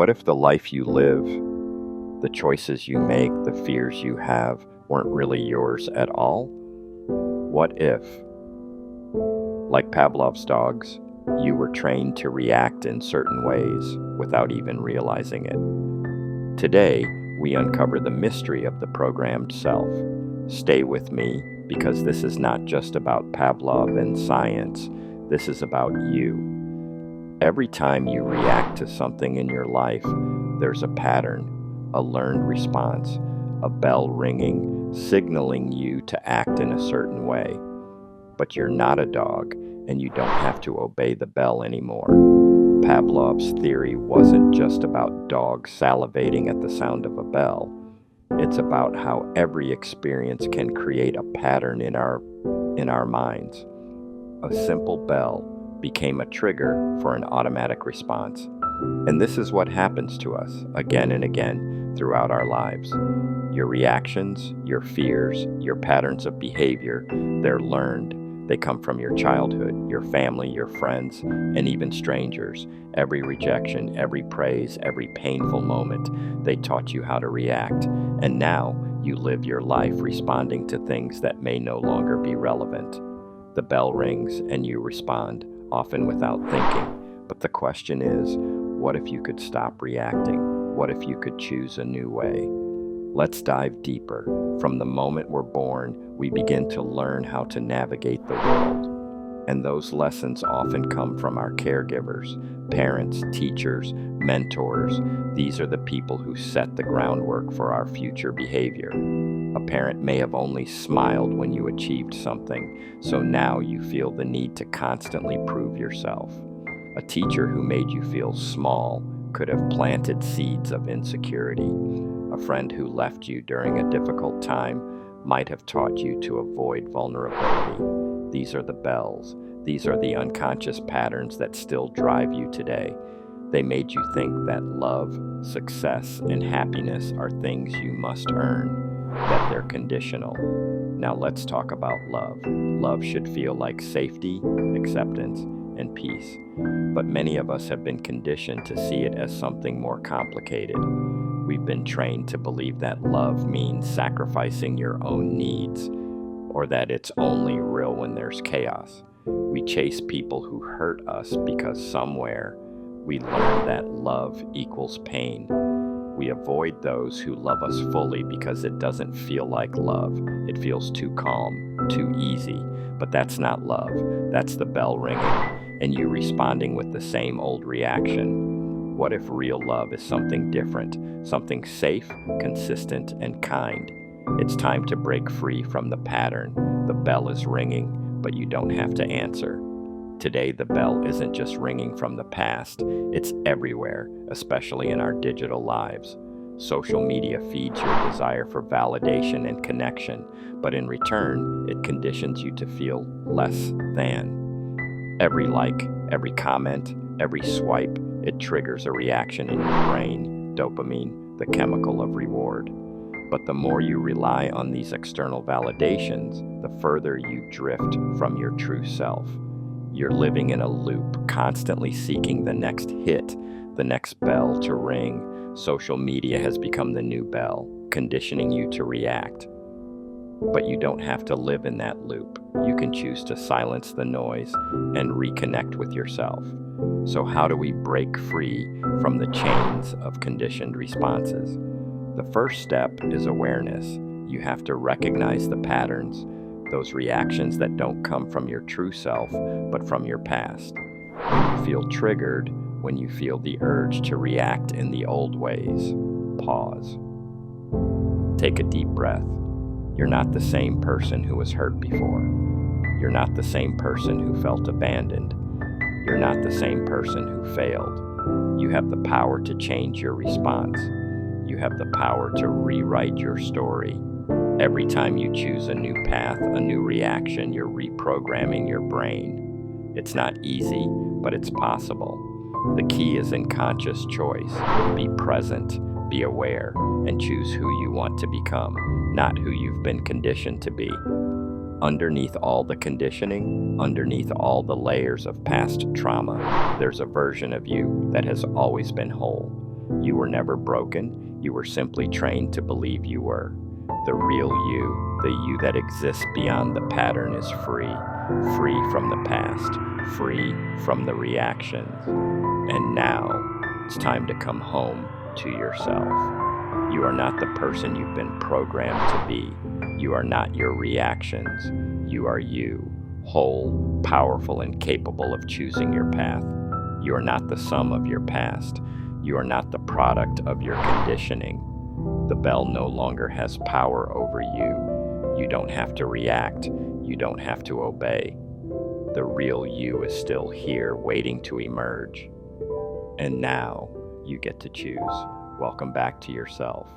What if the life you live, the choices you make, the fears you have weren't really yours at all? What if, like Pavlov's dogs, you were trained to react in certain ways without even realizing it? Today, we uncover the mystery of the programmed self. Stay with me, because this is not just about Pavlov and science. This is about you. Every time you react to something in your life, there's a pattern, a learned response, a bell ringing, signaling you to act in a certain way. But you're not a dog, and you don't have to obey the bell anymore. Pavlov's theory wasn't just about dogs salivating at the sound of a bell. It's about how every experience can create a pattern in our minds. A simple bell became a trigger for an automatic response. And this is what happens to us again and again throughout our lives. Your reactions, your fears, your patterns of behavior, they're learned. They come from your childhood, your family, your friends, and even strangers. Every rejection, every praise, every painful moment, they taught you how to react. And now you live your life responding to things that may no longer be relevant. The bell rings and you respond, often without thinking. But the question is, what if you could stop reacting? What if you could choose a new way? Let's dive deeper. From the moment we're born, we begin to learn how to navigate the world. And those lessons often come from our caregivers, parents, teachers, mentors. These are the people who set the groundwork for our future behavior. A parent may have only smiled when you achieved something, so now you feel the need to constantly prove yourself. A teacher who made you feel small could have planted seeds of insecurity. A friend who left you during a difficult time might have taught you to avoid vulnerability. These are the bells. These are the unconscious patterns that still drive you today. They made you think that love, success, and happiness are things you must earn, that they're conditional. Now let's talk about love. Love should feel like safety, acceptance, and peace. But many of us have been conditioned to see it as something more complicated. We've been trained to believe that love means sacrificing your own needs, or that it's only real when there's chaos. We chase people who hurt us because somewhere we learned that love equals pain. We avoid those who love us fully because it doesn't feel like love. It feels too calm, too easy. But that's not love. That's the bell ringing, and you responding with the same old reaction. What if real love is something different, something safe, consistent, and kind? It's time to break free from the pattern. The bell is ringing, but you don't have to answer. Today, the bell isn't just ringing from the past, it's everywhere, especially in our digital lives. Social media feeds your desire for validation and connection, but in return, it conditions you to feel less than. Every like, every comment, every swipe, it triggers a reaction in your brain, dopamine, the chemical of reward. But the more you rely on these external validations, the further you drift from your true self. You're living in a loop, constantly seeking the next hit, the next bell to ring. Social media has become the new bell, conditioning you to react. But you don't have to live in that loop. You can choose to silence the noise and reconnect with yourself. So how do we break free from the chains of conditioned responses? The first step is awareness. You have to recognize the patterns, those reactions that don't come from your true self, but from your past. When you feel triggered, when you feel the urge to react in the old ways, pause. Take a deep breath. You're not the same person who was hurt before. You're not the same person who felt abandoned. You're not the same person who failed. You have the power to change your response. You have the power to rewrite your story. Every time you choose a new path, a new reaction, you're reprogramming your brain. It's not easy, but it's possible. The key is in conscious choice. Be present, be aware, and choose who you want to become, not who you've been conditioned to be. Underneath all the conditioning, underneath all the layers of past trauma, there's a version of you that has always been whole. You were never broken. You were simply trained to believe you were. The real you, the you that exists beyond the pattern, is free. Free from the past. Free from the reactions. And now, it's time to come home to yourself. You are not the person you've been programmed to be. You are not your reactions. You are you, whole, powerful, and capable of choosing your path. You are not the sum of your past. You are not the product of your conditioning. The bell no longer has power over you. You don't have to react. You don't have to obey. The real you is still here, waiting to emerge. And now you get to choose. Welcome back to yourself.